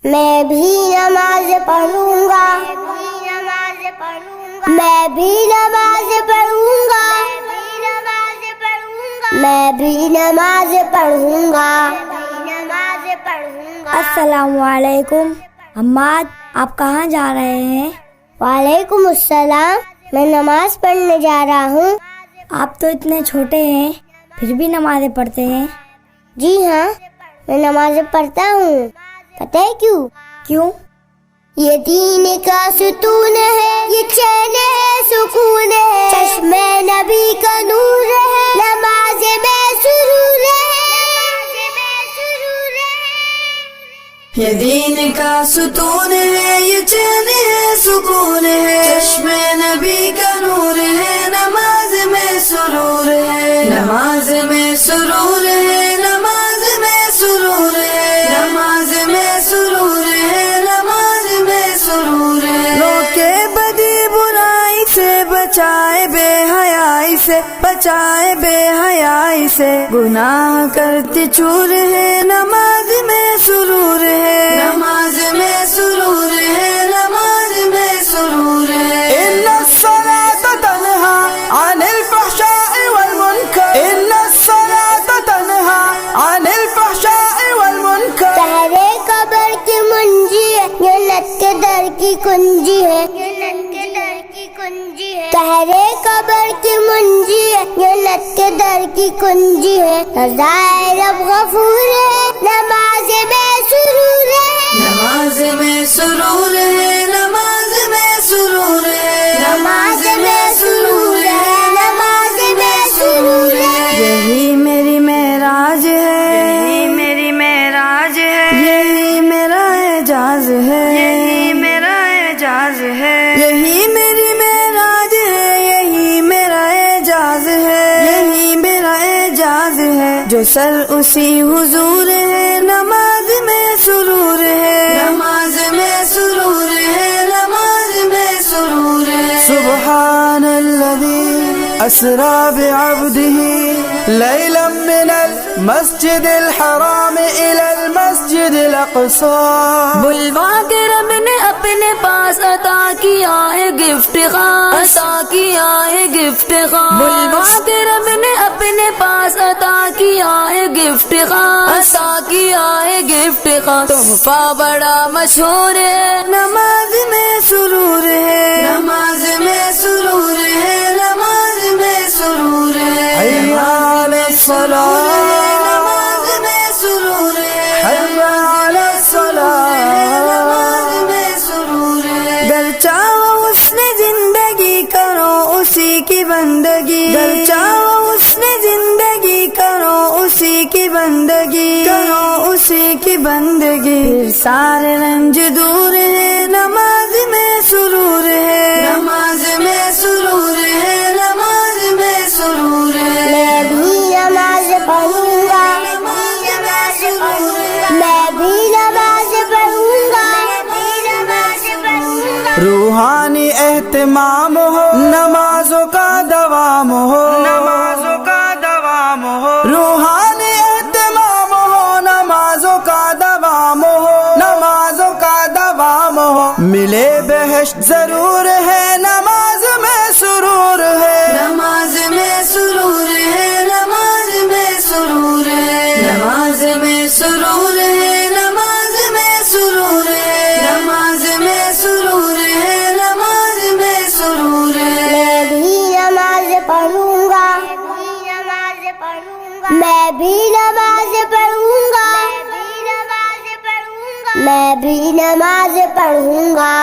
میں بھی نماز پڑھوں گا، میں بھی نماز پڑھوں گا، میں بھی نماز پڑھوں گا۔ السلام علیکم۔ عماد، آپ کہاں جا رہے ہیں؟ وعلیکم السلام، میں نماز پڑھنے جا رہا ہوں۔ آپ تو اتنے چھوٹے ہیں پھر بھی نمازیں پڑھتے ہیں؟ جی ہاں، میں نمازیں پڑھتا ہوں۔ پتہ ہے کیوں؟ کیوں؟ یہ دین کا ستون ہے، یہ چین ہے، سکون ہے، چشم نبی کا نور ہے، نماز میں سرور ہے۔ یہ دین کا ستون ہے، یہ چین ہے، سکون ہے، چشم نبی کا نور ہے، نماز میں سرور ہے، نماز میں سرور ہے، نماز میں سرور ہے، نماز میں سرور ہے، نماز میں سرور ہے۔ روکے بدی برائی سے، بچائے بے حیائی سے، بچائے بے حیائی سے، گناہ کرتے چور ہے، نماز میں سرور ہے، نماز میں سرور ہے، نماز میں سرور ہے۔ ان الصلاة تنہی عن الفحشاء والمنکر، ان الصلاة تنہی عن الفحشاء والمنکر۔ تہرے قبر کی منجی ہے، جنت کے در کی کنجی ہے، تہرے قبر کی منجی ہے، جنت کے در کی کنجی ہے، رضائے رب غفور ہے، نماز میں سرور ہے، نماز میں سرور ہے، نماز میں سرور ہے، نماز میں سرور ہے، نماز میں سرور ہے۔ یہی میری معراج ہے، یہی میری معراج ہے، یہی میرا اعجاز ہے، یہی میرا اعجاز ہے، یہی میری معراج ہے، یہی میرا اعجاز ہے، یہی میرا اعجاز ہے، جو سر اسی حضور ہے، نماز میں سرور ہے، نماز میں سرور ہے، نماز میں سرور ہے۔ سبحان الذی اسری بعبده لیلا من المسجد الحرام الى المسجد الاقصی۔ بلوا کے رب نے اپنے پاس عطا کیا ہے گفٹ خاص، عطا کیا ہے گفٹ خاص، بلوا کے رب نے اپنے پاس عطا کیا ہے گفٹ خاص، عطا کیا ہے گفٹ خاص، تحفہ بڑا مشہور ہے، نماز میں سرور ہے، نماز میں سرور ہے، نماز میں سرور ہے، حی علی الصلاۃ، نماز میں سرور ہے، حی علی الصلاۃ، نماز میں سرور ہے۔ گر چاہو اس نے زندگی کرو اسی کی بندگی، گر چاہو اس نے زندگی کرو اسی کی بندگی، کرو اسی کی بندگی، پھر سارے رنج دور ہے، نماز میں سرور ہے، نماز میں سرور ہے، نماز میں سرور ہے۔ میں بھی نماز پڑھوں گا، میں بھی نماز پڑھوں گا، روحانی اہتمام ہو، نمازوں کا دوام ہو، نمازوں کا دوام ہو، روحانی اہتمام ہو، نمازوں کا دوام ہو، نمازوں کا دوام ہو، ملے بہشت ضرور ہے، نماز میں سرور ہے، نماز میں سرور ہے، نماز میں سرور ہے، نماز میں سرور ہے، نماز میں سرور ہے، نماز میں سرور ہے، نماز میں سرور ہے۔ میں بھی نماز پڑھوں گا، میں بھی نماز پڑھوں گا، میں بھی نماز پڑھوں گا۔